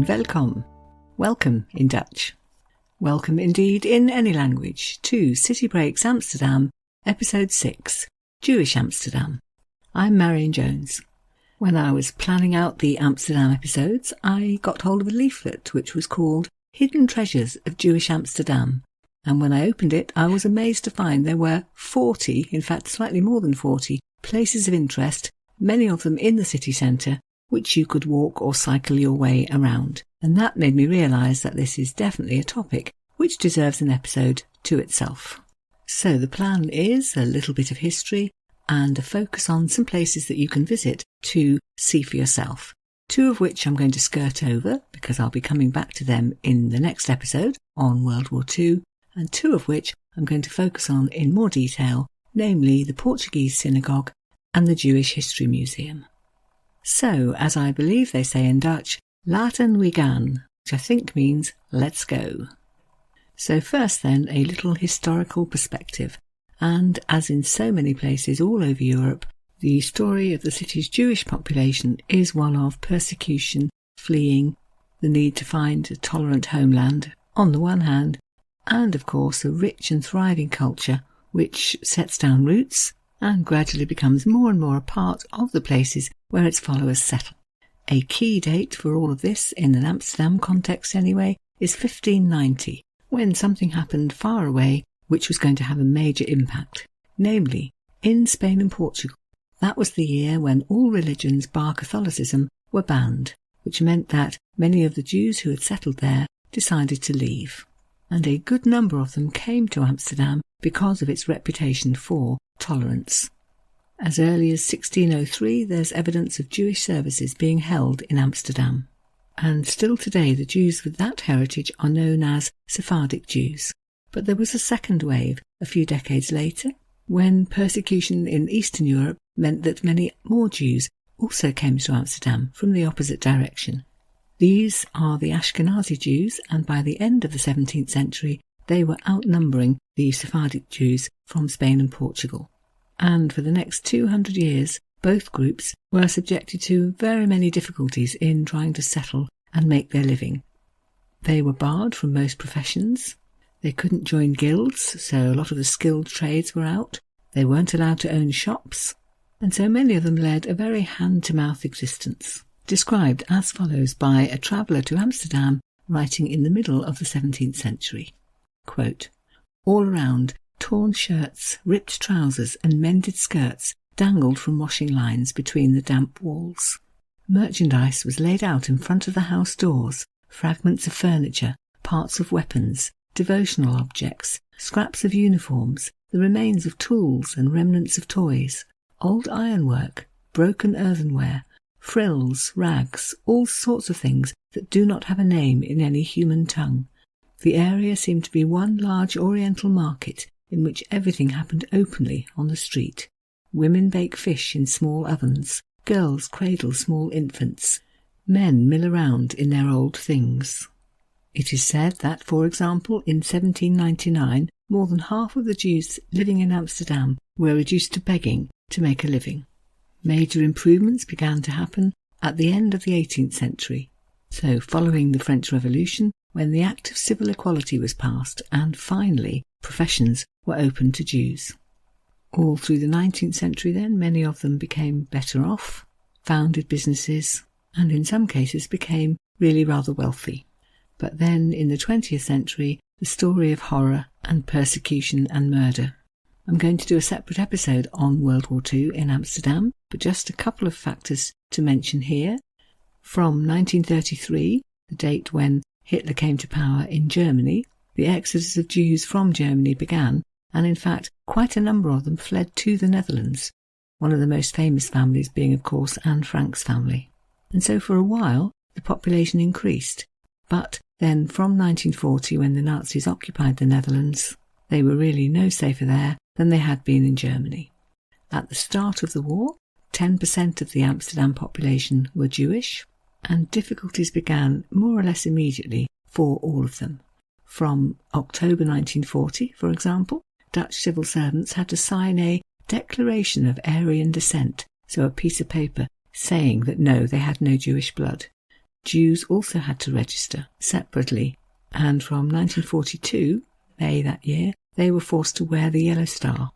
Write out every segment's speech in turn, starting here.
welkom. Welcome in Dutch. Welcome indeed in any language to City Breaks Amsterdam, Episode 6, Jewish Amsterdam. I'm Marion Jones. When I was planning out the Amsterdam episodes, I got hold of a leaflet which was called Hidden Treasures of Jewish Amsterdam. And when I opened it, I was amazed to find there were 40, in fact slightly more than 40, places of interest, many of them in the city centre, which you could walk or cycle your way around. And that made me realise that this is definitely a topic which deserves an episode to itself. So the plan is a little bit of history and a focus on some places that you can visit to see for yourself. Two of which I'm going to skirt over because I'll be coming back to them in the next episode on World War II, and two of which I'm going to focus on in more detail, namely the Portuguese Synagogue and the Jewish History Museum. So, as I believe they say in Dutch, laten we gaan, which I think means let's go. So first then, a little historical perspective. And as in so many places all over Europe, the story of the city's Jewish population is one of persecution, fleeing, the need to find a tolerant homeland on the one hand, and of course a rich and thriving culture which sets down roots and gradually becomes more and more a part of the places where its followers settle. A key date for all of this, in an Amsterdam context anyway, is 1590, when something happened far away which was going to have a major impact, namely in Spain and Portugal. That was the year when all religions bar Catholicism were banned, which meant that many of the Jews who had settled there decided to leave. And a good number of them came to Amsterdam because of its reputation for tolerance. As early as 1603, there's evidence of Jewish services being held in Amsterdam. And still today, the Jews with that heritage are known as Sephardic Jews. But there was a second wave a few decades later, when persecution in Eastern Europe meant that many more Jews also came to Amsterdam from the opposite direction. These are the Ashkenazi Jews, and by the end of the 17th century, they were outnumbering the Sephardic Jews from Spain and Portugal. And for the next 200 years, both groups were subjected to very many difficulties in trying to settle and make their living. They were barred from most professions. They couldn't join guilds, so a lot of the skilled trades were out. They weren't allowed to own shops, and so many of them led a very hand-to-mouth existence, described as follows by a traveller to Amsterdam writing in the middle of the 17th century. Quote, "All around, torn shirts, ripped trousers and mended skirts dangled from washing lines between the damp walls. Merchandise was laid out in front of the house doors, fragments of furniture, parts of weapons, devotional objects, scraps of uniforms, the remains of tools and remnants of toys, old ironwork, broken earthenware, frills, rags, all sorts of things that do not have a name in any human tongue. The area seemed to be one large oriental market in which everything happened openly on the street. Women bake fish in small ovens, girls cradle small infants, men mill around in their old things." It is said that, for example, in 1799, more than half of the Jews living in Amsterdam were reduced to begging to make a living. Major improvements began to happen at the end of the 18th century. So, following the French Revolution, when the Act of Civil Equality was passed, and finally professions were open to Jews. All through the 19th century then, many of them became better off, founded businesses, and in some cases became really rather wealthy. But then, in the 20th century, the story of horror and persecution and murder. I'm going to do a separate episode on World War II in Amsterdam, but just a couple of factors to mention here. From 1933, the date when Hitler came to power in Germany, the exodus of Jews from Germany began, and in fact quite a number of them fled to the Netherlands, one of the most famous families being of course Anne Frank's family. And so for a while the population increased, but then from 1940, when the Nazis occupied the Netherlands, they were really no safer there than they had been in Germany. At the start of the war, 10% of the Amsterdam population were Jewish, and difficulties began more or less immediately for all of them. From October 1940, for example, Dutch civil servants had to sign a declaration of Aryan descent, so a piece of paper saying that no, they had no Jewish blood. Jews also had to register separately, and from 1942, May that year, they were forced to wear the yellow star.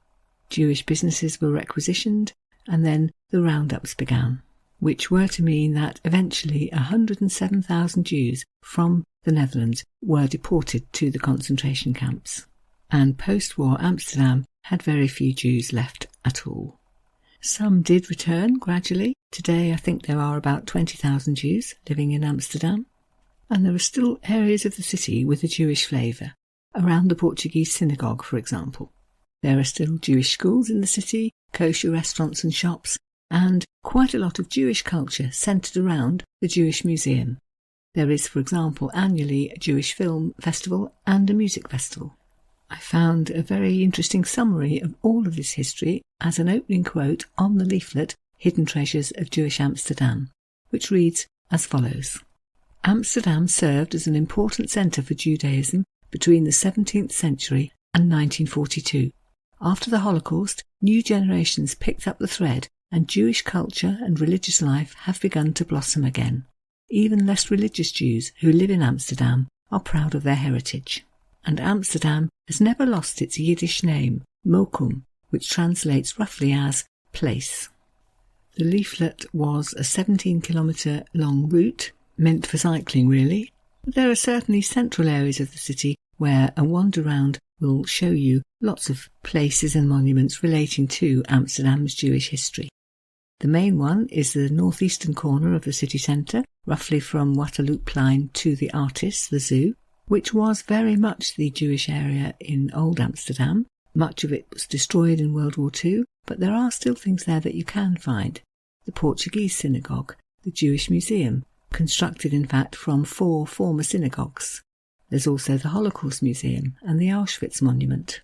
Jewish businesses were requisitioned, and then the roundups began, which were to mean that eventually 107,000 Jews from the Netherlands were deported to the concentration camps. And post-war Amsterdam had very few Jews left at all. Some did return gradually. Today I think there are about 20,000 Jews living in Amsterdam. And there are still areas of the city with a Jewish flavour, around the Portuguese Synagogue, for example. There are still Jewish schools in the city, kosher restaurants and shops, and quite a lot of Jewish culture centred around the Jewish Museum. There is, for example, annually a Jewish film festival and a music festival. I found a very interesting summary of all of this history as an opening quote on the leaflet Hidden Treasures of Jewish Amsterdam, which reads as follows. Amsterdam served as an important centre for Judaism between the 17th century and 1942. After the Holocaust, new generations picked up the thread and Jewish culture and religious life have begun to blossom again. Even less religious Jews who live in Amsterdam are proud of their heritage. And Amsterdam has never lost its Yiddish name, Mokum, which translates roughly as place. The leaflet was a 17-kilometre long route, meant for cycling really, but there are certainly central areas of the city where a wander round will show you lots of places and monuments relating to Amsterdam's Jewish history. The main one is the northeastern corner of the city centre, roughly from Waterlooplein to the Artis, the zoo, which was very much the Jewish area in Old Amsterdam. Much of it was destroyed in World War II, but there are still things there that you can find. The Portuguese Synagogue, the Jewish Museum, constructed in fact from 4 former synagogues. There's also the Holocaust Museum and the Auschwitz Monument.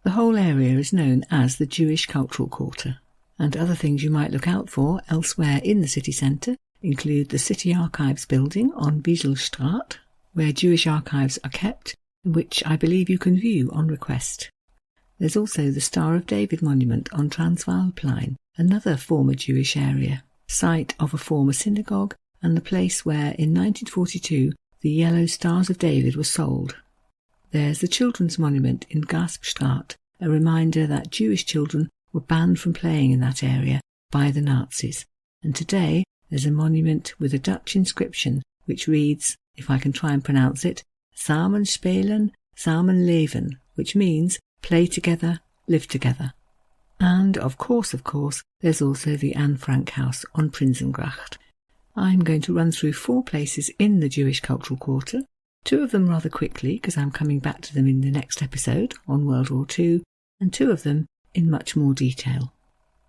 The whole area is known as the Jewish Cultural Quarter, and other things you might look out for elsewhere in the city centre include the City Archives building on Wieselstraat, where Jewish archives are kept, which I believe you can view on request. There's also the Star of David monument on Transvaalplein, another former Jewish area, site of a former synagogue and the place where in 1942 the yellow Stars of David were sold. There's the Children's Monument in Gaspstraat, a reminder that Jewish children were banned from playing in that area by the Nazis, and today there's a monument with a Dutch inscription which reads, if I can try and pronounce it, Samen spelen, samen leven, which means play together, live together. And of course, there's also the Anne Frank House on Prinsengracht. I'm going to run through 4 places in the Jewish Cultural Quarter, 2 of them rather quickly because I'm coming back to them in the next episode on World War II, and 2 of them in much more detail.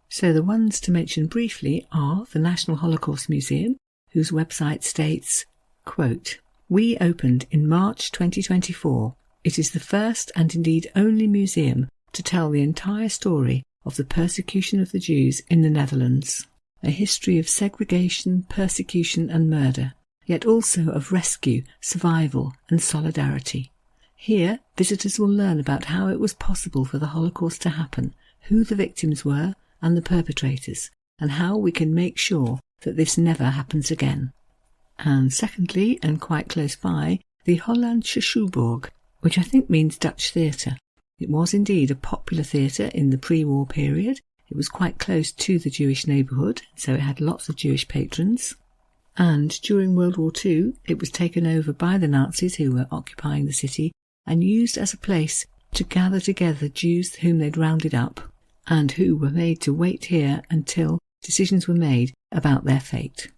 So the ones to mention briefly are the National Holocaust Museum, whose website states, quote, "We opened in March 2024. It is the first and indeed only museum to tell the entire story of the persecution of the Jews in the Netherlands, a history of segregation, persecution and murder, yet also of rescue, survival and solidarity. Here, visitors will learn about how it was possible for the Holocaust to happen, who the victims were and the perpetrators, and how we can make sure that this never happens again." And secondly, and quite close by, the Hollandsche Schouwburg, which I think means Dutch theatre. It was indeed a popular theatre in the pre-war period. It was quite close to the Jewish neighbourhood, so it had lots of Jewish patrons. And during World War II, it was taken over by the Nazis who were occupying the city and used as a place to gather together Jews whom they'd rounded up and who were made to wait here until decisions were made about their fate.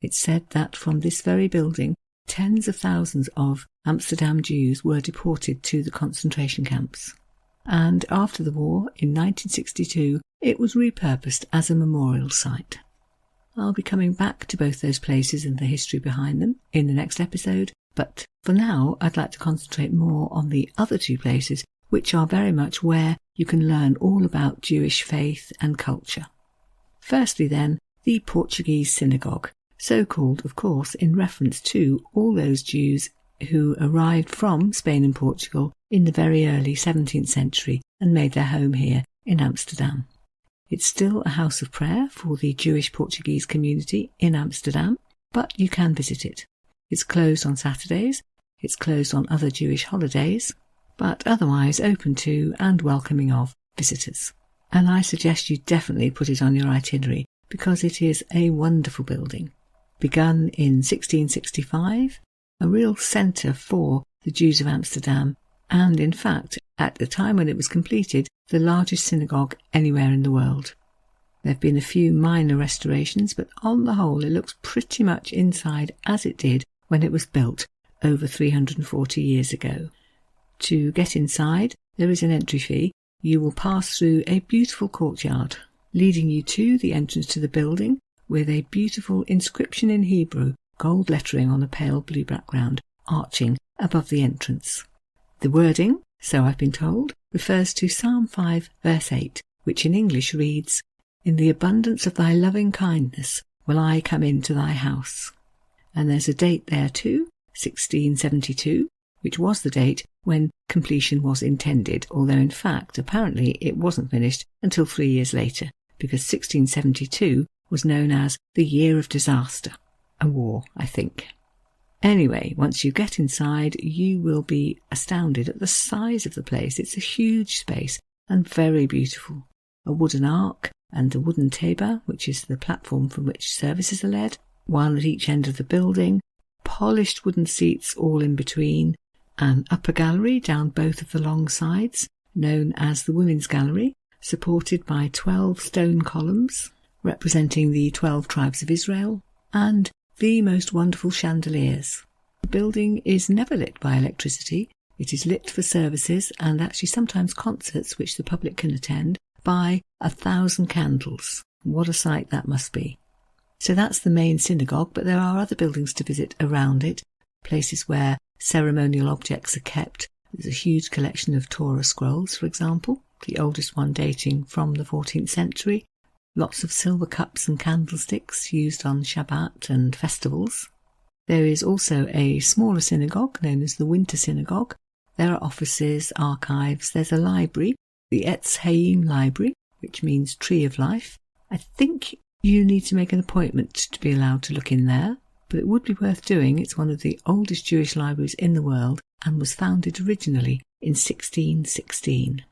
It's said that from this very building, tens of thousands of Amsterdam Jews were deported to the concentration camps. And after the war, in 1962, it was repurposed as a memorial site. I'll be coming back to both those places and the history behind them in the next episode, but for now I'd like to concentrate more on the other 2 places, which are very much where you can learn all about Jewish faith and culture. Firstly then, the Portuguese Synagogue, so called, of course, in reference to all those Jews who arrived from Spain and Portugal in the very early 17th century and made their home here in Amsterdam. It's still a house of prayer for the Jewish Portuguese community in Amsterdam, but you can visit it. It's closed on Saturdays, it's closed on other Jewish holidays, but otherwise open to and welcoming of visitors. And I suggest you definitely put it on your itinerary because it is a wonderful building. Begun in 1665, a real centre for the Jews of Amsterdam, and in fact, at the time when it was completed, the largest synagogue anywhere in the world. There have been a few minor restorations, but on the whole it looks pretty much inside as it did when it was built over 340 years ago. To get inside, there is an entry fee. You will pass through a beautiful courtyard, leading you to the entrance to the building with a beautiful inscription in Hebrew, gold lettering on a pale blue background, arching above the entrance. The wording, so I've been told, refers to Psalm 5 verse 8, which in English reads, "In the abundance of thy loving kindness will I come into thy house." And there's a date there too, 1672, which was the date when completion was intended, although in fact apparently it wasn't finished until 3 years later, because 1672 was known as the Year of Disaster, a war, I think. Anyway, once you get inside, you will be astounded at the size of the place. It's a huge space and very beautiful. A wooden ark and a wooden teba, which is the platform from which services are led, one at each end of the building, polished wooden seats all in between, an upper gallery down both of the long sides, known as the Women's Gallery, supported by 12 stone columns representing the 12 tribes of Israel, and the most wonderful chandeliers. The building is never lit by electricity. It is lit for services and actually sometimes concerts which the public can attend by 1,000 candles. What a sight that must be. So that's the main synagogue, but there are other buildings to visit around it, places where ceremonial objects are kept. There's a huge collection of Torah scrolls, for example, the oldest one dating from the 14th century. Lots of silver cups and candlesticks used on Shabbat and festivals. There is also a smaller synagogue known as the Winter Synagogue. There are offices, archives, there's a library, the Etz Haim Library, which means Tree of Life. I think you need to make an appointment to be allowed to look in there, but it would be worth doing. It's one of the oldest Jewish libraries in the world and was founded originally in 1616.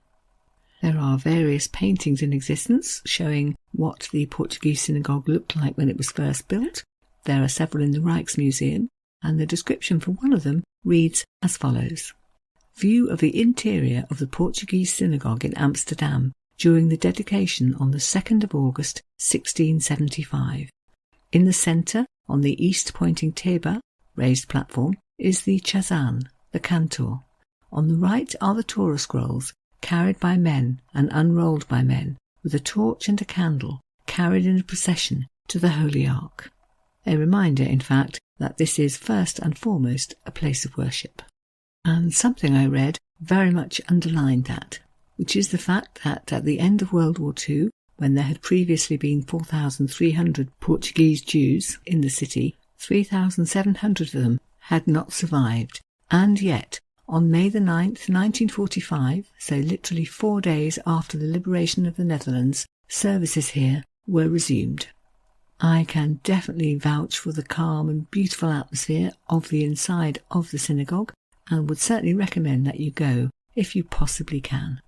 There are various paintings in existence showing what the Portuguese synagogue looked like when it was first built. There are several in the Rijksmuseum, and the description for one of them reads as follows. View of the interior of the Portuguese Synagogue in Amsterdam during the dedication on the 2nd of August 1675. In the centre, on the east-pointing teba, raised platform, is the chazan, the cantor. On the right are the Torah scrolls, carried by men and unrolled by men, with a torch and a candle, carried in a procession to the Holy Ark. A reminder, in fact, that this is first and foremost a place of worship. And something I read very much underlined that, which is the fact that at the end of World War II, when there had previously been 4,300 Portuguese Jews in the city, 3,700 of them had not survived, and yet, on May the 9th, 1945, so literally 4 days after the liberation of the Netherlands, services here were resumed. I can definitely vouch for the calm and beautiful atmosphere of the inside of the synagogue and would certainly recommend that you go if you possibly can.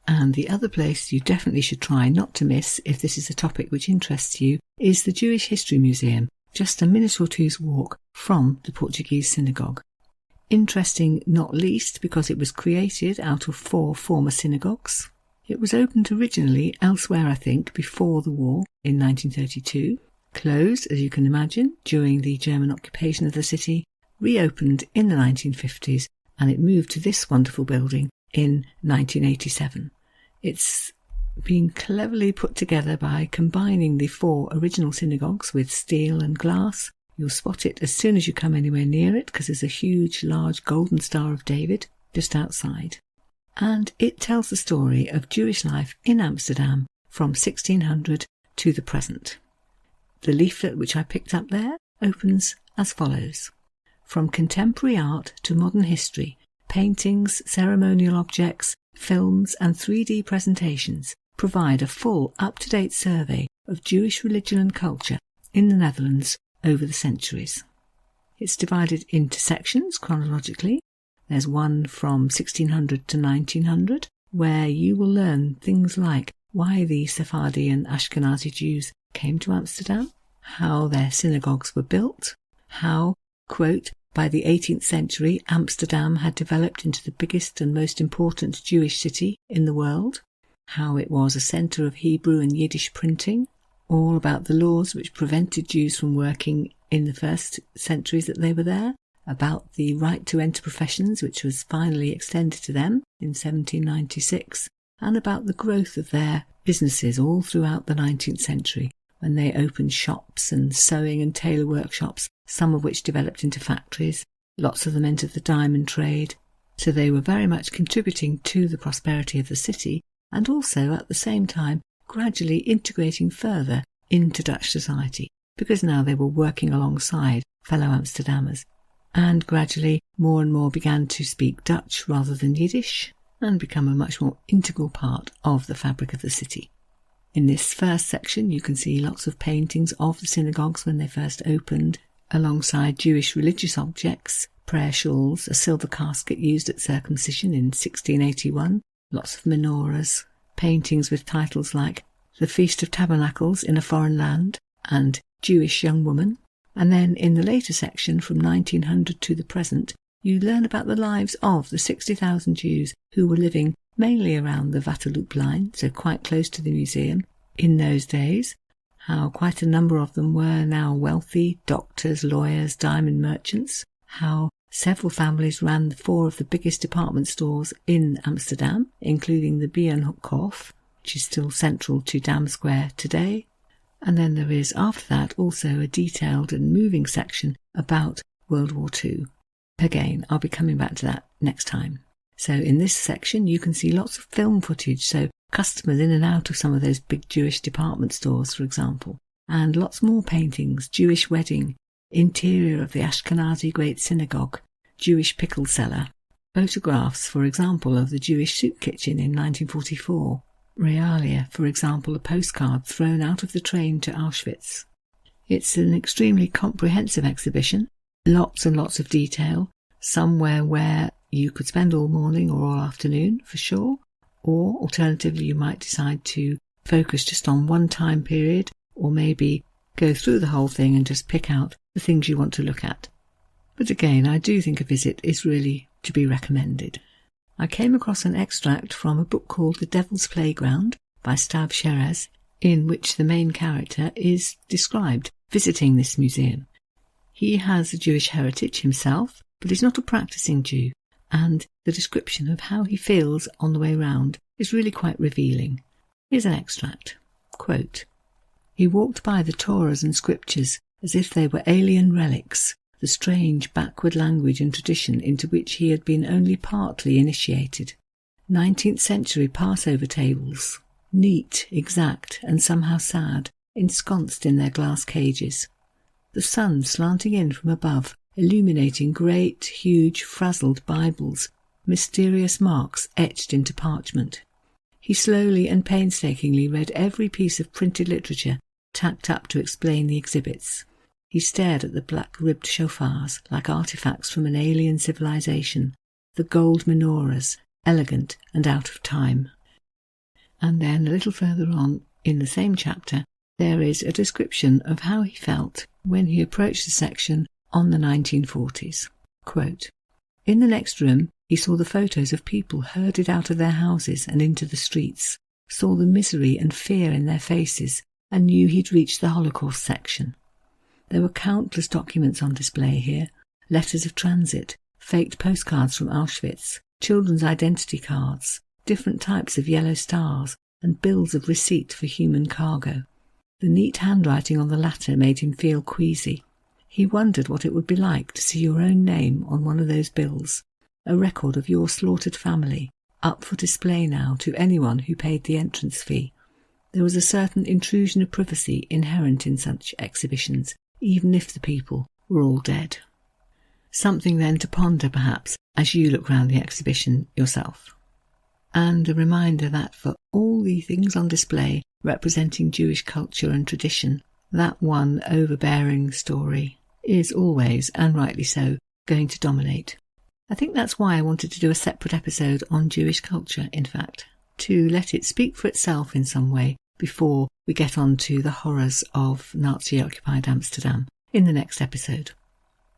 And the other place you definitely should try not to miss if this is a topic which interests you is the Jewish History Museum, just a minute or two's walk from the Portuguese Synagogue. Interesting not least because it was created out of 4 former synagogues. It was opened originally elsewhere, I think, before the war in 1932, closed, as you can imagine, during the German occupation of the city, reopened in the 1950s, and it moved to this wonderful building in 1987. It's been cleverly put together by combining the 4 original synagogues with steel and glass. You'll spot it as soon as you come anywhere near it because there's a huge, large golden Star of David just outside. And it tells the story of Jewish life in Amsterdam from 1600 to the present. The leaflet which I picked up there opens as follows. From contemporary art to modern history, paintings, ceremonial objects, films and 3D presentations provide a full, up-to-date survey of Jewish religion and culture in the Netherlands over the centuries. It's divided into sections chronologically. There's one from 1600 to 1900, where you will learn things like why the Sephardi and Ashkenazi Jews came to Amsterdam, how their synagogues were built, how, quote, by the 18th century Amsterdam had developed into the biggest and most important Jewish city in the world, how it was a centre of Hebrew and Yiddish printing, all about the laws which prevented Jews from working in the first centuries that they were there, about the right to enter professions which was finally extended to them in 1796, and about the growth of their businesses all throughout the 19th century, when they opened shops and sewing and tailor workshops, some of which developed into factories. Lots of them entered the diamond trade. So they were very much contributing to the prosperity of the city, and also at the same time gradually integrating further into Dutch society, because now they were working alongside fellow Amsterdammers, and gradually more and more began to speak Dutch rather than Yiddish, and become a much more integral part of the fabric of the city. In this first section you can see lots of paintings of the synagogues when they first opened, alongside Jewish religious objects, prayer shawls, a silver casket used at circumcision in 1681, lots of menorahs, paintings with titles like The Feast of Tabernacles in a Foreign Land and Jewish Young Woman. And then in the later section from 1900 to the present, you learn about the lives of the 60,000 Jews who were living mainly around the Waterloop line, so quite close to the museum, in those days, how quite a number of them were now wealthy doctors, lawyers, diamond merchants, how several families ran 4 of the biggest department stores in Amsterdam, including the Bijenhof, which is still central to Dam Square today. And then there is, after that, also a detailed and moving section about World War II. Again, I'll be coming back to that next time. So in this section you can see lots of film footage, so customers in and out of some of those big Jewish department stores, for example, and lots more paintings, Jewish wedding, interior of the Ashkenazi Great Synagogue, Jewish pickle cellar, photographs, for example, of the Jewish soup kitchen in 1944, realia, for example, a postcard thrown out of the train to Auschwitz. It's an extremely comprehensive exhibition, lots and lots of detail, somewhere where you could spend all morning or all afternoon for sure, or alternatively you might decide to focus just on one time period, or maybe go through the whole thing and just pick out the things you want to look at. But again, I do think a visit is really to be recommended. I came across an extract from a book called The Devil's Playground by Stav Sherez, in which the main character is described visiting this museum. He has a Jewish heritage himself, but he's not a practicing Jew, and the description of how he feels on the way round is really quite revealing. Here's an extract. Quote, "He walked by the Torahs and scriptures as if they were alien relics, the strange backward language and tradition into which he had been only partly initiated. 19th century Passover tables, neat, exact, and somehow sad, ensconced in their glass cages. The sun slanting in from above, illuminating great, huge, frazzled Bibles, mysterious marks etched into parchment. He slowly and painstakingly read every piece of printed literature tacked up to explain the exhibits. He stared at the black-ribbed shofars like artifacts from an alien civilization, the gold menorahs, elegant and out of time." And then a little further on in the same chapter, there is a description of how he felt when he approached the section on the 1940s. Quote, "In the next room, he saw the photos of people herded out of their houses and into the streets, saw the misery and fear in their faces, and knew he'd reached the Holocaust section. There were countless documents on display here, letters of transit, faked postcards from Auschwitz, children's identity cards, different types of yellow stars, and bills of receipt for human cargo. The neat handwriting on the latter made him feel queasy. He wondered what it would be like to see your own name on one of those bills, a record of your slaughtered family, up for display now to anyone who paid the entrance fee. There was a certain intrusion of privacy inherent in such exhibitions, even if the people were all dead." Something then to ponder perhaps as you look round the exhibition yourself. And a reminder that for all the things on display representing Jewish culture and tradition, that one overbearing story is always, and rightly so, going to dominate. I think that's why I wanted to do a separate episode on Jewish culture, in fact, to let it speak for itself in some way before we get on to the horrors of Nazi-occupied Amsterdam in the next episode.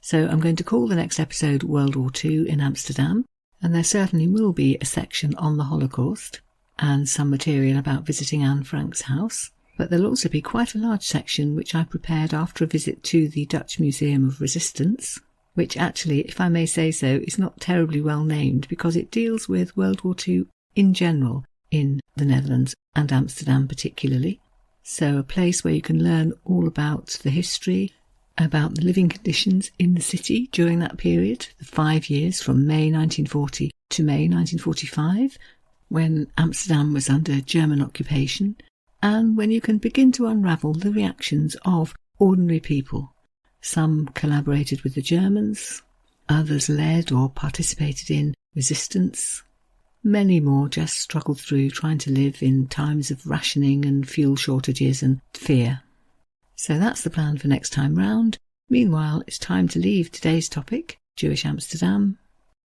So I'm going to call the next episode World War II in Amsterdam, and there certainly will be a section on the Holocaust and some material about visiting Anne Frank's house. But there'll also be quite a large section which I prepared after a visit to the Dutch Museum of Resistance, which actually, if I may say so, is not terribly well named because it deals with World War II in general in the Netherlands and Amsterdam particularly. So a place where you can learn all about the history, about the living conditions in the city during that period, the 5 years from May 1940 to May 1945, when Amsterdam was under German occupation, and when you can begin to unravel the reactions of ordinary people. Some collaborated with the Germans, others led or participated in resistance. Many more just struggled through trying to live in times of rationing and fuel shortages and fear. So that's the plan for next time round. Meanwhile, it's time to leave today's topic, Jewish Amsterdam,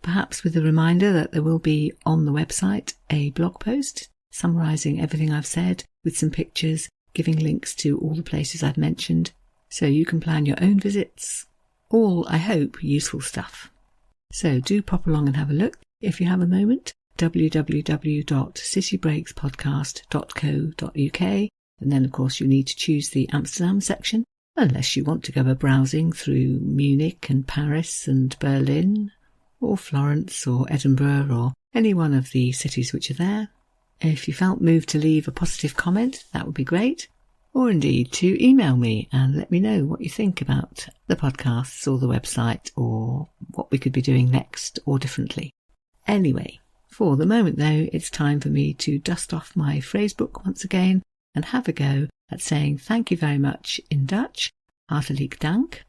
perhaps with a reminder that there will be on the website a blog post summarising everything I've said with some pictures, giving links to all the places I've mentioned, so you can plan your own visits. All, I hope, useful stuff. So do pop along and have a look if you have a moment. www.citybreakspodcast.co.uk, and then of course you need to choose the Amsterdam section, unless you want to go browsing through Munich and Paris and Berlin, or Florence or Edinburgh or any one of the cities which are there. If you felt moved to leave a positive comment, that would be great. Or indeed to email me and let me know what you think about the podcasts or the website or what we could be doing next or differently. Anyway, for the moment though, it's time for me to dust off my phrasebook once again and have a go at saying thank you very much in Dutch, hartelijk dank,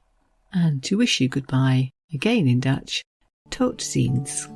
and to wish you goodbye again in Dutch, tot ziens.